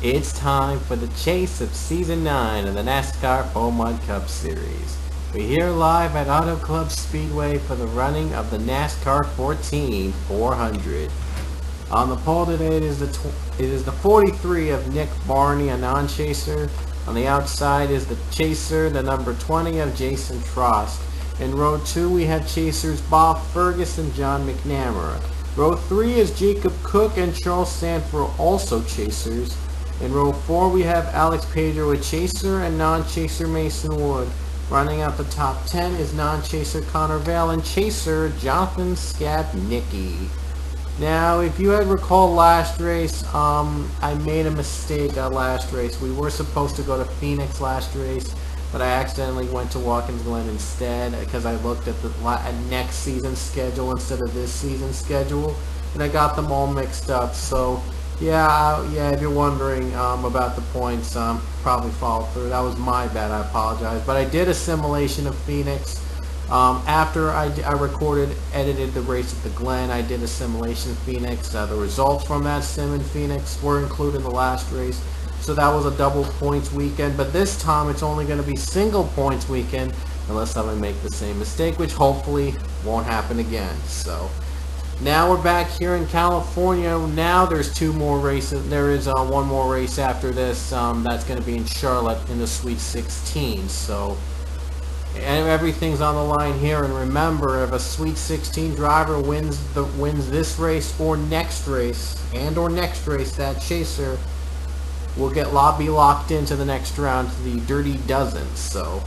It's time for the chase of Season 9 of the NASCAR Full Mud Cup Series. We're here live at Auto Club Speedway for the running of the NASCAR 14 400. On the pole today it is the 43 of Nick Barney, a non-chaser. On the outside is the chaser, the number 20 of Jason Trost. In row 2 we have chasers Bob Fergus and John McNamara. Row 3 is Jacob Cook and Charles Sanford, also chasers. In row 4 we have Alex Pedro, a chaser, and non-chaser Mason Wood. Running out the top 10 is non-chaser Connor Vale and chaser Jonathan Skabnicki. Now, if you had recalled last race, I made a mistake last race. We were supposed to go to Phoenix last race, but I accidentally went to Watkins Glen instead because I looked at the next season's schedule instead of this season's schedule, and I got them all mixed up. So yeah, if you're wondering about the points, probably followed through. That was my bad, I apologize. But I did a simulation of Phoenix. After I edited the race at the Glen, I did a simulation of Phoenix. The results from that sim in Phoenix were included in the last race. So that was a double points weekend. But this time it's only going to be single points weekend, unless I make the same mistake, which hopefully won't happen again. So now we're back here in California. Now there's two more races. There is one more race after this. That's going to be in Charlotte in the Sweet 16. So and everything's on the line here. And remember, if a Sweet 16 driver wins this race or next race, that chaser will be locked into the next round to the Dirty Dozen. So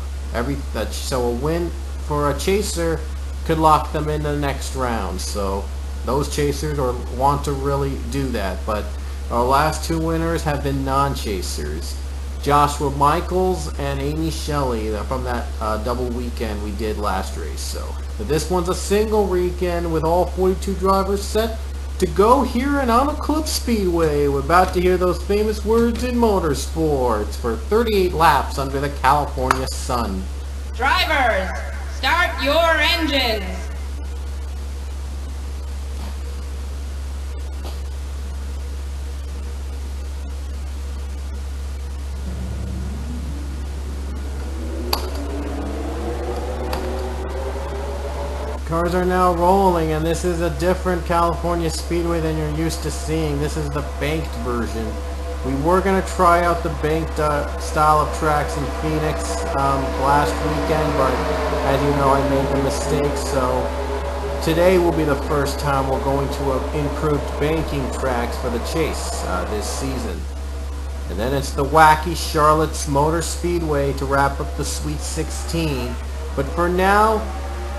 so a win for a chaser could lock them in the next round. So those chasers want to really do that. But our last two winners have been non-chasers, Joshua Michaels and Amy Shelley, from that double weekend we did last race. But this one's a single weekend with all 42 drivers set to go here in Auto Club Speedway. We're about to hear those famous words in motorsports for 38 laps under the California sun. Drivers, start your engines! Cars are now rolling, and this is a different California Speedway than you're used to seeing. This is the banked version. We were going to try out the banked style of tracks in Phoenix last weekend, but as you know, I made the mistake. So today will be the first time we're going to improved banking tracks for the chase this season. And then it's the wacky Charlotte's Motor Speedway to wrap up the Sweet 16. But for now,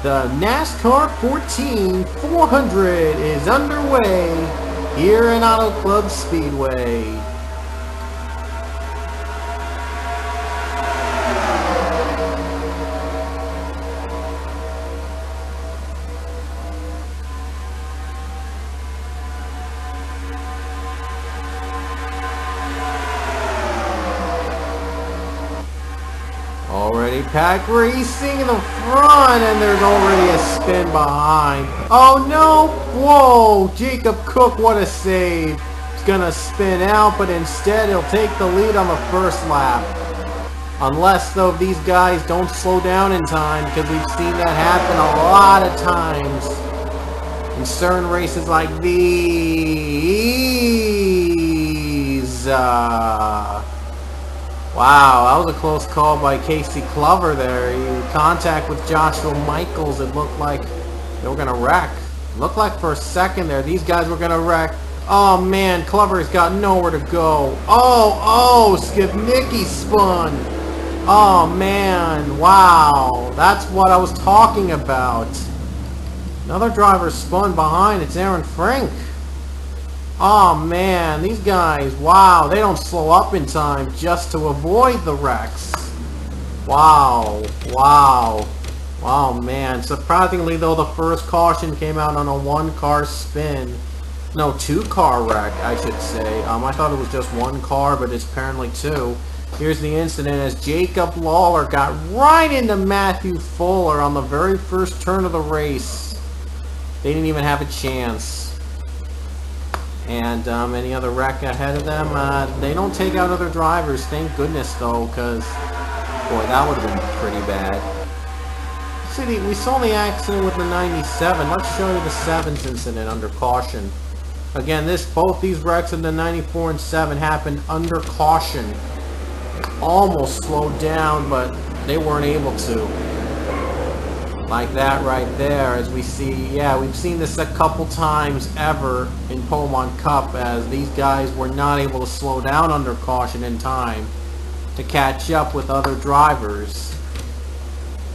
the NASCAR 14 400 is underway here in Auto Club Speedway. Already pack racing in the front, and there's already a spin behind. Oh no! Whoa! Jacob Cook, what a save! He's gonna spin out, but instead he'll take the lead on the first lap. Unless, though, these guys don't slow down in time, because we've seen that happen a lot of times in certain races like these. Wow, that was a close call by Casey Clover there. In contact with Joshua Michaels, it looked like they were going to wreck. It looked like for a second there, these guys were going to wreck. Oh man, Clover's got nowhere to go. Oh, Skibnicki spun. Oh man, wow. That's what I was talking about. Another driver spun behind. It's Aaron Frank. Oh man, these guys, wow, they don't slow up in time just to avoid the wrecks. Wow, man. Surprisingly though, the first caution came out on a one-car spin. No, two-car wreck, I should say. I thought it was just one car, but it's apparently two. Here's the incident as Jacob Lawler got right into Matthew Fuller on the very first turn of the race. They didn't even have a chance. And any other wreck ahead of them, they don't take out other drivers, thank goodness though, because boy, that would have been pretty bad. See, we saw the accident with the 97. Let's show you the 7's incident under caution. Again, both these wrecks in the 94 and 7 happened under caution. They almost slowed down, but they weren't able to. Like that right there, as we see, yeah, we've seen this a couple times ever in Pokemon Cup, as these guys were not able to slow down under caution in time to catch up with other drivers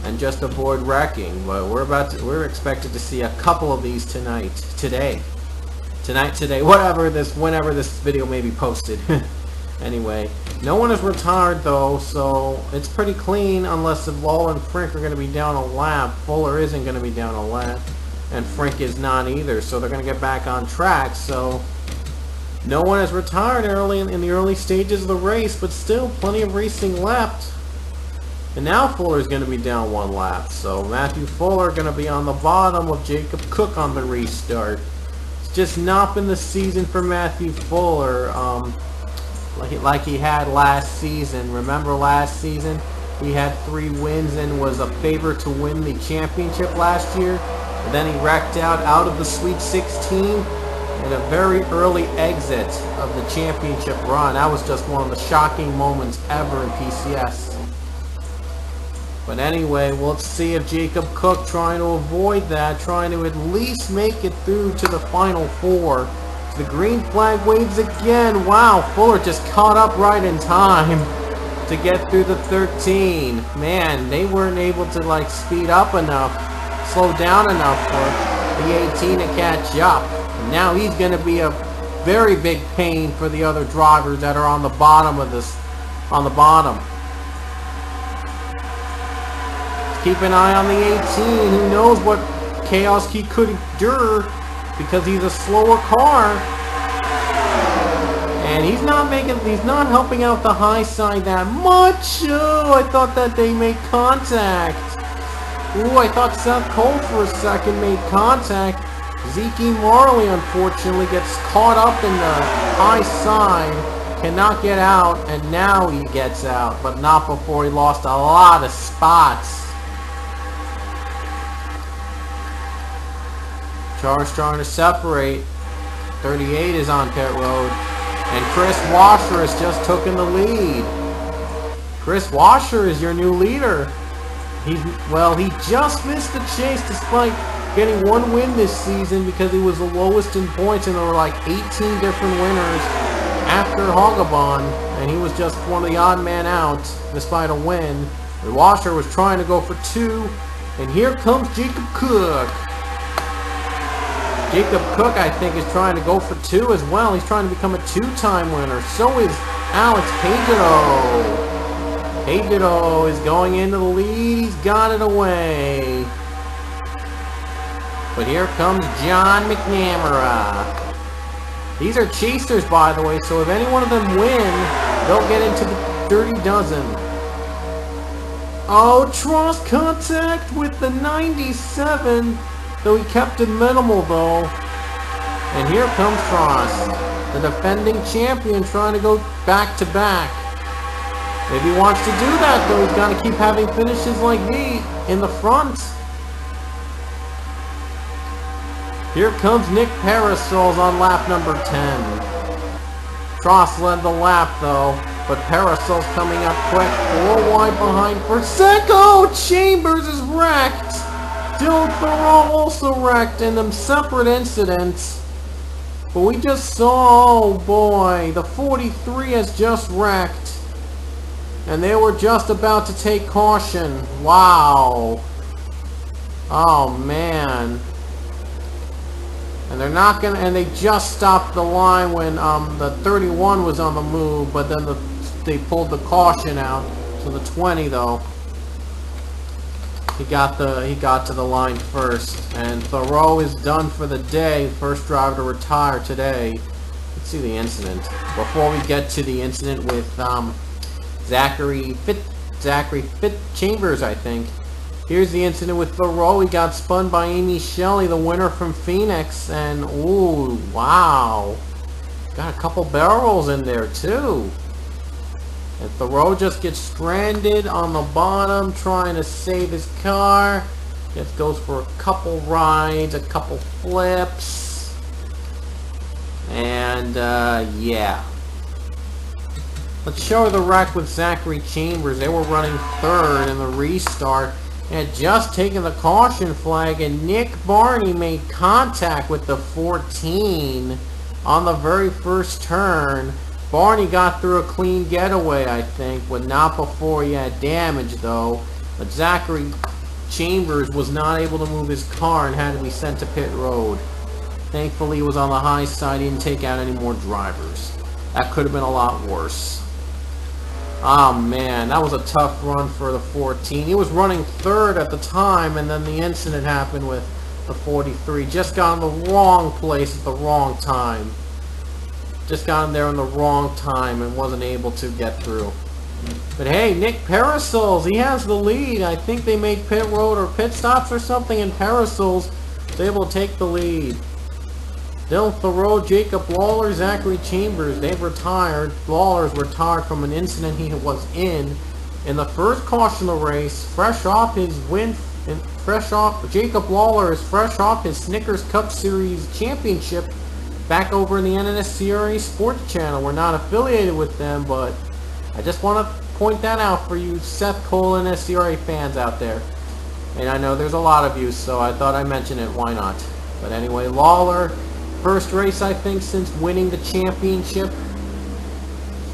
and just avoid wrecking. But we're expected to see a couple of these today, whenever this video may be posted. Anyway, no one is retired though, so it's pretty clean, unless if Lowell and Frink are going to be down a lap. Fuller isn't going to be down a lap, and Frink is not either, so they're going to get back on track. So no one is retired early in the early stages of the race, but still plenty of racing left. And now Fuller is going to be down one lap, so Matthew Fuller going to be on the bottom of Jacob Cook on the restart. It's just not been the season for Matthew Fuller. Like he had last season. Remember last season? He had 3 wins and was a favorite to win the championship last year. And then he wrecked out of the Sweet 16 in a very early exit of the championship run. That was just one of the shocking moments ever in PCS. But anyway, let's see if Jacob Cook, trying to avoid that, trying to at least make it through to the final 4. The green flag waves again. Wow, Fuller just caught up right in time to get through the 13. Man, they weren't able to speed up enough, slow down enough for the 18 to catch up. And now he's going to be a very big pain for the other drivers that are on the bottom of this, Keep an eye on the 18. Who knows what chaos he could endure, because he's a slower car. And he's not helping out the high side that much. Oh, I thought that they made contact. Ooh, I thought Seth Cole for a second made contact. Zeke Marley unfortunately gets caught up in the high side, cannot get out, and now he gets out, but not before he lost a lot of spots. Charles trying to separate. 38 is on pit road. And Chris Washer has just taken the lead. Chris Washer is your new leader. He just missed the chase despite getting 1 win this season, because he was the lowest in points, and there were 18 different winners after Hogabon, and he was just one of the odd man out despite a win. And Washer was trying to go for 2, and here comes Jacob Cook. Jacob Cook, I think, is trying to go for 2 as well. He's trying to become a 2-time winner. So is Alex Pedro. Pedro is going into the lead. He's got it away. But here comes John McNamara. These are chasers, by the way, so if any one of them win, they'll get into the Dirty Dozen. Oh, Tross contact with the 97. Though he kept it minimal, though. And here comes Tross, the defending champion, trying to go back-to-back. If he wants to do that, though, he's got to keep having finishes like me in the front. Here comes Nick Parasols on lap number 10. Tross led the lap, though, but Parasols coming up quick, 4 wide behind for Seco. Chambers is wrecked. Dylan Thoreau also wrecked in them separate incidents. But we just saw, oh boy, the 43 has just wrecked. And they were just about to take caution. Wow. Oh man. And they're not gonna, and they just stopped the line when the 31 was on the move, but then they pulled the caution out. So the 20 though. He got to the line first, and Thoreau is done for the day. First driver to retire today. Let's see the incident. Before we get to the incident with Zachary Chambers, I think. Here's the incident with Thoreau. He got spun by Amy Shelley, the winner from Phoenix, and ooh, wow. Got a couple barrel rolls in there too. And Thoreau just gets stranded on the bottom trying to save his car. Just goes for a couple rides, a couple flips. And yeah. Let's show the wreck with Zachary Chambers. They were running third in the restart. They had just taken the caution flag, and Nick Barney made contact with the 14 on the very first turn. Barney got through a clean getaway, I think, but not before he had damage, though. But Zachary Chambers was not able to move his car and had to be sent to pit road. Thankfully, he was on the high side. He didn't take out any more drivers. That could have been a lot worse. Oh man, that was a tough run for the 14. He was running third at the time, and then the incident happened with the 43. Just got in the wrong place at the wrong time. Just got in there in the wrong time and wasn't able to get through. But hey, Nick Parasols, he has the lead. I think they made pit road or pit stops or something, and Parasols was able to take the lead. Dylan Thoreau, Jacob Lawler, Zachary Chambers, they've retired. Lawler's retired from an incident he was in the first caution of the race, fresh off his win, Jacob Lawler is fresh off his Snickers Cup Series championship back over in the NASCAR Sports Channel. We're not affiliated with them, but I just want to point that out for you Seth Cole and NASCAR fans out there. And I know there's a lot of you, so I thought I'd mention it. Why not? But anyway, Lawler, first race, I think, since winning the championship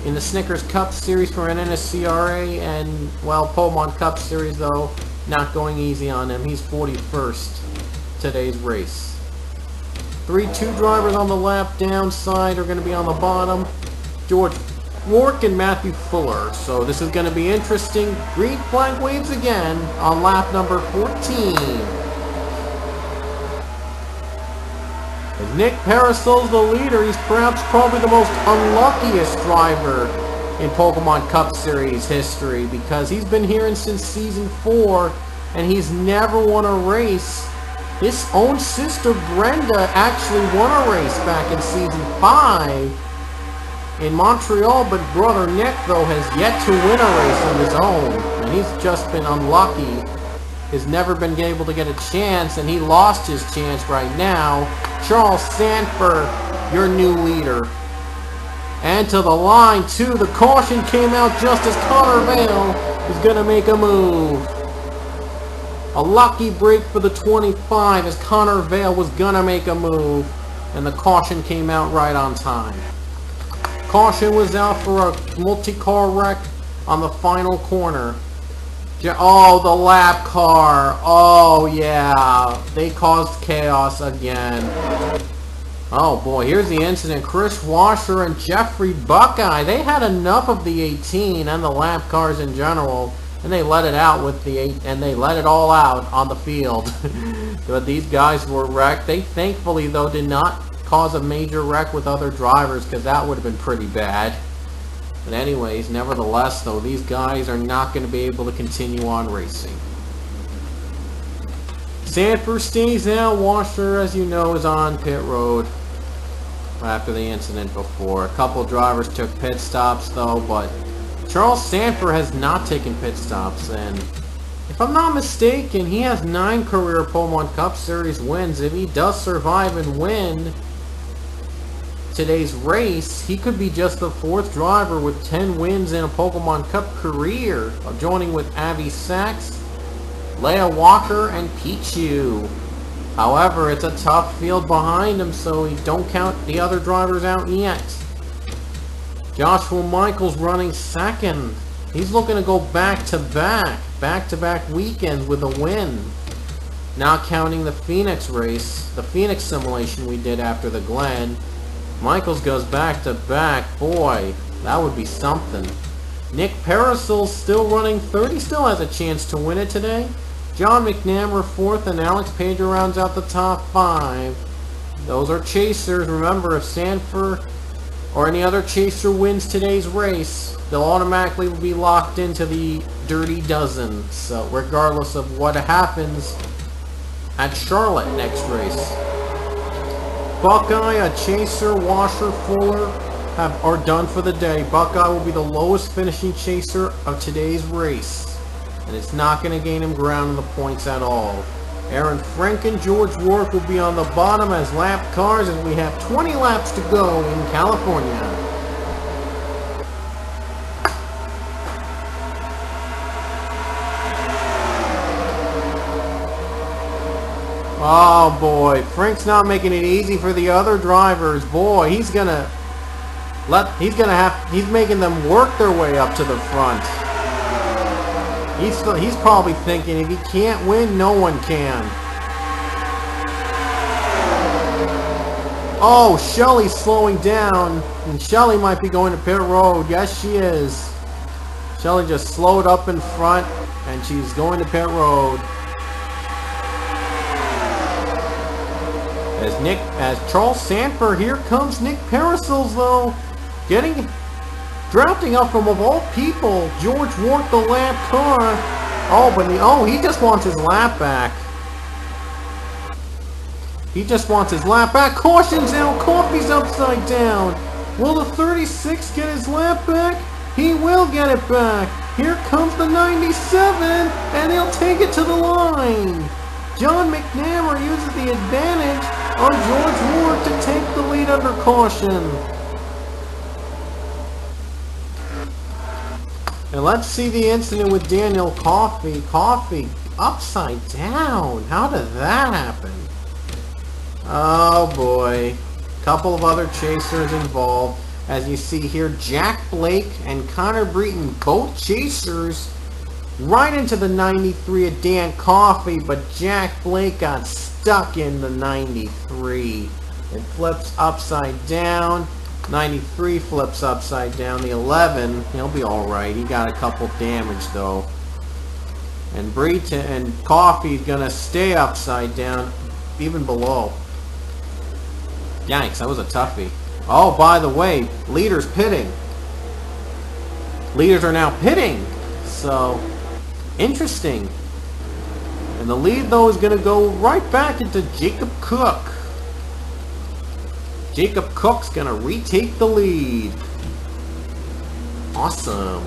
in the Snickers Cup Series for NASCAR, and, well, Pullman Cup Series, though, not going easy on him. He's 41st today's race. 3-2 drivers on the lap downside are going to be on the bottom. George Rourke and Matthew Fuller. So this is going to be interesting. Green flag waves again on lap number 14. As Nick Parasol's the leader, he's perhaps probably the most unluckiest driver in Pokemon Cup Series history, because he's been here since Season 4 and he's never won a race. His own sister Brenda actually won a race back in Season 5 in Montreal, but brother Nick, though, has yet to win a race on his own, and he's just been unlucky. He's never been able to get a chance, and he lost his chance right now. Charles Sanford, your new leader. And to the line, too. The caution came out just as Connor Vale was going to make a move. A lucky break for the 25 as Connor Vale was going to make a move. And the caution came out right on time. Caution was out for a multi-car wreck on the final corner. Oh, the lap car. Oh, yeah. They caused chaos again. Oh, boy. Here's the incident. Chris Washer and Jeffrey Buckeye. They had enough of the 18 and the lap cars in general, and they let it out with the 8, and they let it all out on the field. But these guys were wrecked. They thankfully, though, did not cause a major wreck with other drivers, because that would have been pretty bad. But anyways, nevertheless, though, these guys are not going to be able to continue on racing. Sanford stays out. Washer, as you know, is on pit road after the incident before. A couple drivers took pit stops, though, but Charles Sanford has not taken pit stops, and if I'm not mistaken, he has 9 career Pokemon Cup Series wins. If he does survive and win today's race, he could be just the 4th driver with 10 wins in a Pokemon Cup career, joining with Avi Sachs, Leia Walker, and Pichu. However, it's a tough field behind him, so don't count the other drivers out yet. Joshua Michaels running 2nd. He's looking to go back-to-back weekends with a win. Not counting the Phoenix race, the Phoenix simulation we did after the Glen. Michaels goes back-to-back. Boy, that would be something. Nick Parasol's still running 3rd. He still has a chance to win it today. John McNamara 4th, and Alex Pedro rounds out the top 5. Those are chasers. Remember, if Sanford or any other chaser wins today's race, they'll automatically be locked into the Dirty Dozen. So regardless of what happens at Charlotte next race. Buckeye, a chaser, Washer, Fuller are done for the day. Buckeye will be the lowest finishing chaser of today's race, and it's not going to gain him ground in the points at all. Aaron Frank and George Warwick will be on the bottom as lap cars as we have 20 laps to go in California. Oh boy, Frank's not making it easy for the other drivers. Boy, he's making them work their way up to the front. He's probably thinking if he can't win, no one can. Oh, Shelly's slowing down, and Shelly might be going to pit road. Yes, she is. Shelly just slowed up in front, and she's going to pit road. As Charles Sanford, here comes Nick Parasils though, drafting up from, of all people, George Warwick, the lap car. Oh, he just wants his lap back. He just wants his lap back. Caution's out, Coffey's upside down. Will the 36 get his lap back? He will get it back. Here comes the 97, and he'll take it to the line. John McNamara uses the advantage on George Warwick to take the lead under caution. And let's see the incident with Daniel Coffey. Coffey upside down. How did that happen? Oh boy. Couple of other chasers involved. As you see here, Jack Blake and Connor Breton, both chasers, right into the 93 of Dan Coffey, but Jack Blake got stuck in the 93. It flips upside down. 93 flips upside down. The 11, he'll be alright. He got a couple damage though. And Breton and Coffey's gonna stay upside down, even below. Yikes, that was a toughie. Oh, by the way, leaders pitting. Leaders are now pitting. So, interesting. And the lead, though, is going to go right back into Jacob Cook. Jacob Cook's going to retake the lead. Awesome.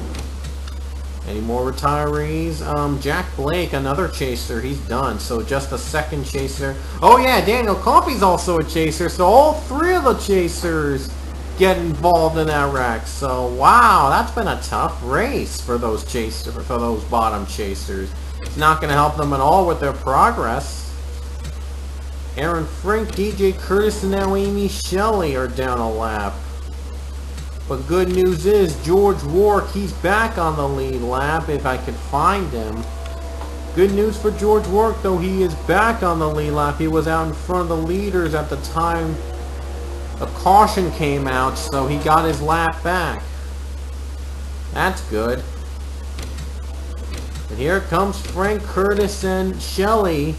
Any more retirees? Jack Blake, another chaser. He's done. So just a second chaser. Oh, yeah, Daniel Coffey's also a chaser. So all three of the chasers get involved in that wreck. So, wow, that's been a tough race for those chasers, for those bottom chasers. It's not going to help them at all with their progress. Aaron Frank, DJ Curtis, and now Amy Shelley are down a lap. But good news is George Warwick, he's back on the lead lap if I could find him. Good news for George Warwick, though, he is back on the lead lap. He was out in front of the leaders at the time a caution came out, so he got his lap back. That's good. And here comes Frank, Curtis, and Shelley.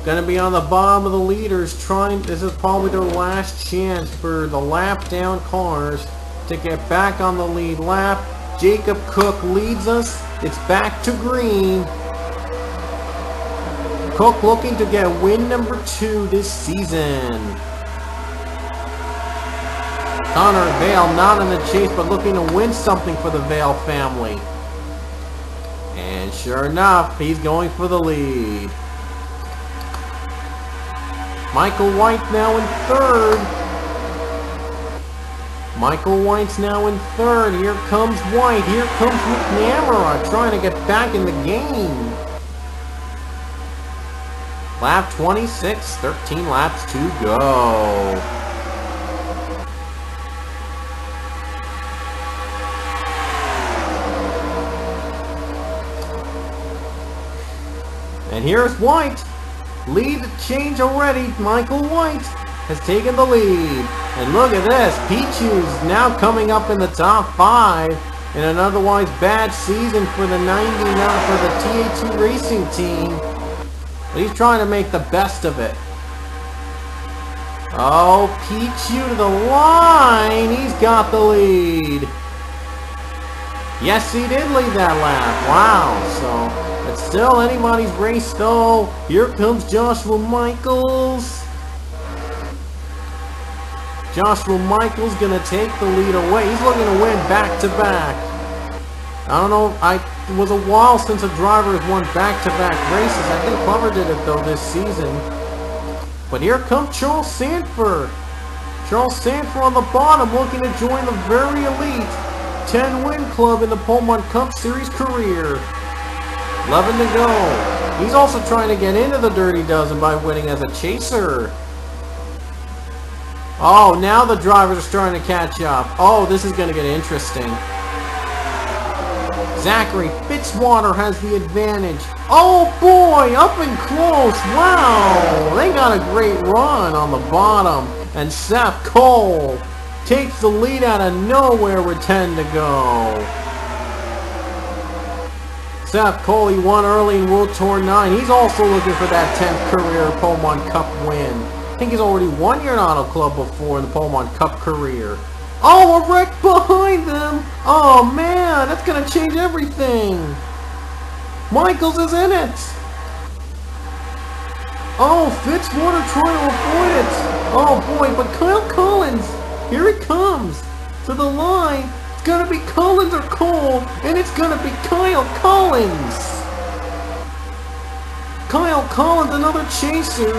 Gonna be on the bottom of the leaders trying. This is probably their last chance for the lap down cars to get back on the lead lap. Jacob Cook leads us. It's back to green. Cook looking to get win number 2 this season. Connor Vale not in the chase, but looking to win something for the Vale family. And sure enough, he's going for the lead. Michael White now in third. Michael White's now in third. Here comes White. Here comes McNamara trying to get back in the game. Lap 26, 13 laps to go. And here's White. Lead change already. Michael White has taken the lead. And look at this. Pichu's now coming up in the top 5 in an otherwise bad season for the 99 for the TA2 racing team. But he's trying to make the best of it. Oh, Pichu to the line. He's got the lead. Yes, he did lead that lap. Wow. So it's still anybody's race though. Here comes Joshua Michaels. Joshua Michaels gonna take the lead away. He's looking to win back-to-back. I don't know, it was a while since a driver has won back-to-back races. I think Clover did it though this season. But here comes Charles Sanford. Charles Sanford on the bottom looking to join the very elite 10-win club in the Pullman Cup Series career. 11 to go. He's also trying to get into the Dirty Dozen by winning as a chaser. Oh, now the drivers are starting to catch up. Oh, this is going to get interesting. Zachary Fitzwater has the advantage. Oh boy, up and close. Wow, they got a great run on the bottom. And Seth Cole takes the lead out of nowhere with 10 to go. Seth Cole, he won early in World Tour 9. He's also looking for that 10th career Pullman Cup win. I think he's already won here in Auto Club before in the Pullman Cup career. Oh, a wreck behind them! Oh man, that's gonna change everything! Michaels is in it! Oh, Fitzwater trying to avoid it! Oh boy, but Kyle Collins, here he comes! To the line, it's gonna be Collins or Cole, and it's gonna be Kyle Collins! Kyle Collins, another chaser,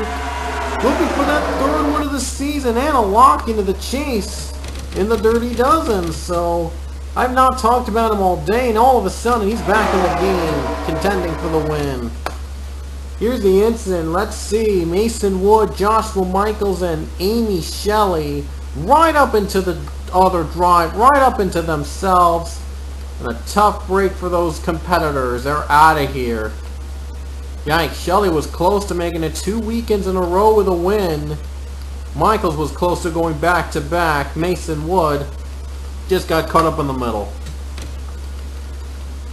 looking for that third win of the season and a lock into the chase in the Dirty Dozen. So I've not talked about him all day, and all of a sudden he's back in the game, contending for the win. Here's the incident. Let's see. Mason Wood, Joshua Michaels, and Amy Shelley right up into the other drive, right up into themselves. And a tough break for those competitors. They're out of here. Yikes, Shelley was close to making it 2 weekends in a row with a win. Michaels was close to going back-to-back. Mason Wood just got caught up in the middle.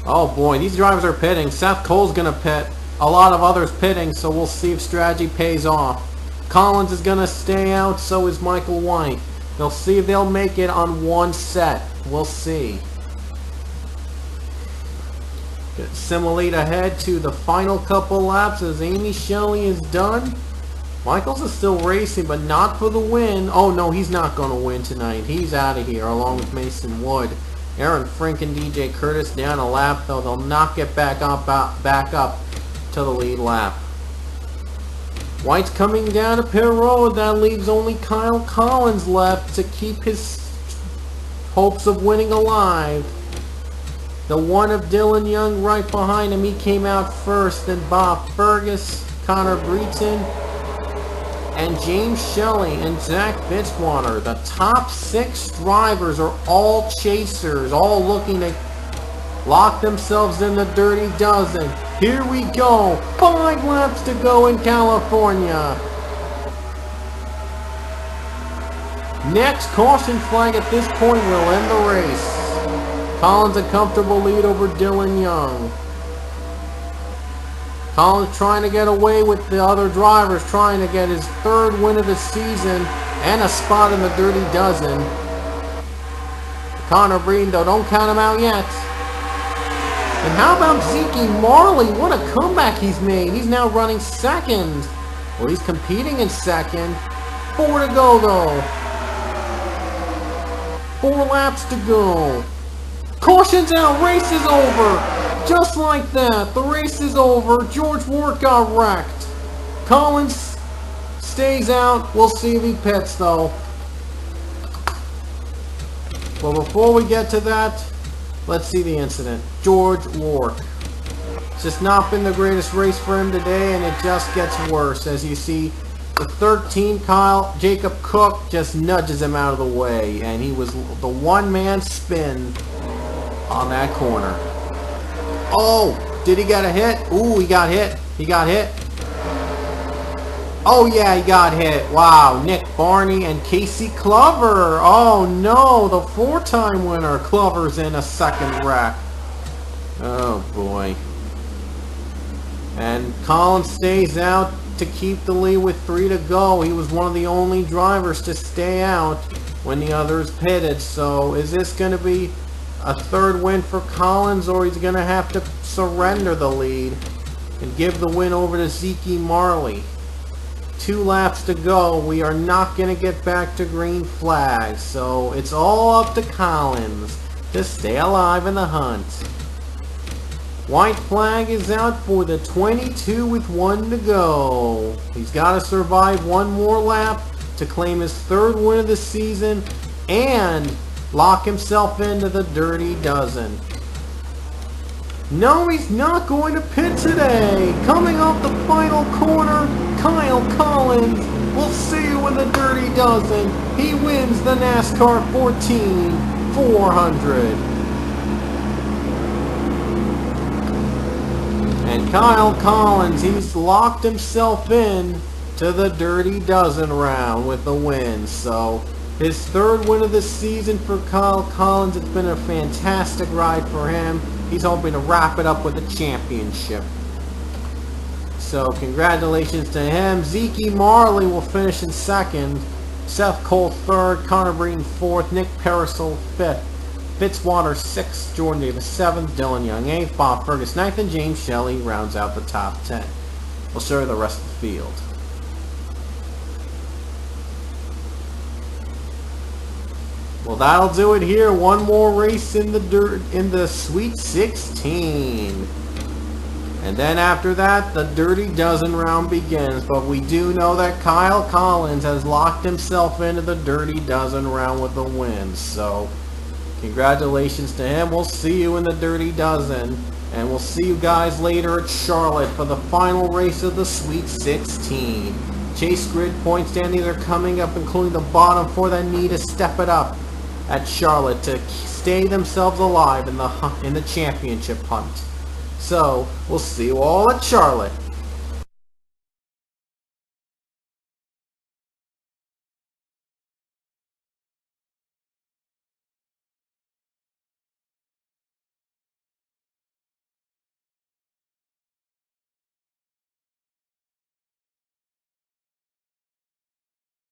Oh boy, these drivers are pitting. Seth Cole's going to pit. A lot of others pitting, so we'll see if strategy pays off. Collins is going to stay out, so is Michael White. They'll see if they'll make it on one set. We'll see. Simulate ahead to the final couple laps as Amy Shelley is done. Michaels is still racing, but not for the win. Oh no, he's not going to win tonight. He's out of here along with Mason Wood. Aaron Frink and DJ Curtis down a lap, though they'll not get back up to the lead lap. White's coming down to pit road. That leaves only Kyle Collins left to keep his hopes of winning alive. The one of Dylan Young right behind him. He came out first. Then Bob Fergus, Connor Breton, and James Shelley and Zach Fitzwater. The top 6 drivers are all chasers, all looking to lock themselves in the Dirty Dozen. Here we go. 5 laps to go in California. Next caution flag at this point will end the race. Collins a comfortable lead over Dylan Young. Collins trying to get away with the other drivers, trying to get his 3rd win of the season and a spot in the Dirty Dozen. Connor Breeden, though, don't count him out yet. And how about Zeke Marley? What a comeback he's made. He's now running 2nd. Well, he's competing in 2nd. 4 to go, though. 4 laps to go. Caution's out. Race is over. Just like that. The race is over. George Ward got wrecked. Collins stays out. We'll see if he pits, though. Well, before we get to that, let's see the incident. George Rourke. It's just not been the greatest race for him today, and it just gets worse. As you see, the 13 Kyle Jacob Cook just nudges him out of the way, and he was the one-man spin on that corner. Oh, did he get a hit? Ooh, he got hit. He got hit. Oh yeah, he got hit. Wow, Nick Barney and Casey Clover. Oh no, the 4-time winner. Clover's in a 2nd wreck. Oh boy. And Collins stays out to keep the lead with 3 to go. He was one of the only drivers to stay out when the others pitted. So is this going to be a 3rd win for Collins, or he's going to have to surrender the lead and give the win over to Zeke Marley? 2 laps to go. We are not going to get back to green flag. So it's all up to Collins to stay alive in the hunt. White flag is out for the 22 with 1 to go. He's got to survive 1 more lap to claim his 3rd win of the season and lock himself into the Dirty Dozen. No, he's not going to pit today. Coming off the final corner, Kyle Collins. We'll see you in the Dirty Dozen. He wins the NASCAR 14 400. And Kyle Collins, he's locked himself in to the Dirty Dozen round with the win. So his 3rd win of the season for Kyle Collins. It's been a fantastic ride for him. He's hoping to wrap it up with a championship. So congratulations to him. Zeke Marley will finish in 2nd. Seth Cole 3rd. Connor Breen 4th. Nick Parasol 5th. Fitzwater 6th. Jordan Davis 7th. Dylan Young 8th. Bob Fergus 9th. And James Shelley rounds out the top 10. We'll show you the rest of the field. Well, that'll do it here. 1 more race in the Sweet 16. And then after that, the Dirty Dozen round begins. But we do know that Kyle Collins has locked himself into the Dirty Dozen round with the win. So congratulations to him. We'll see you in the Dirty Dozen. And we'll see you guys later at Charlotte for the final race of the Sweet 16. Chase Grid point standings are coming up, including the bottom 4 that need to step it up at Charlotte to stay themselves alive in the championship hunt. So we'll see you all at Charlotte.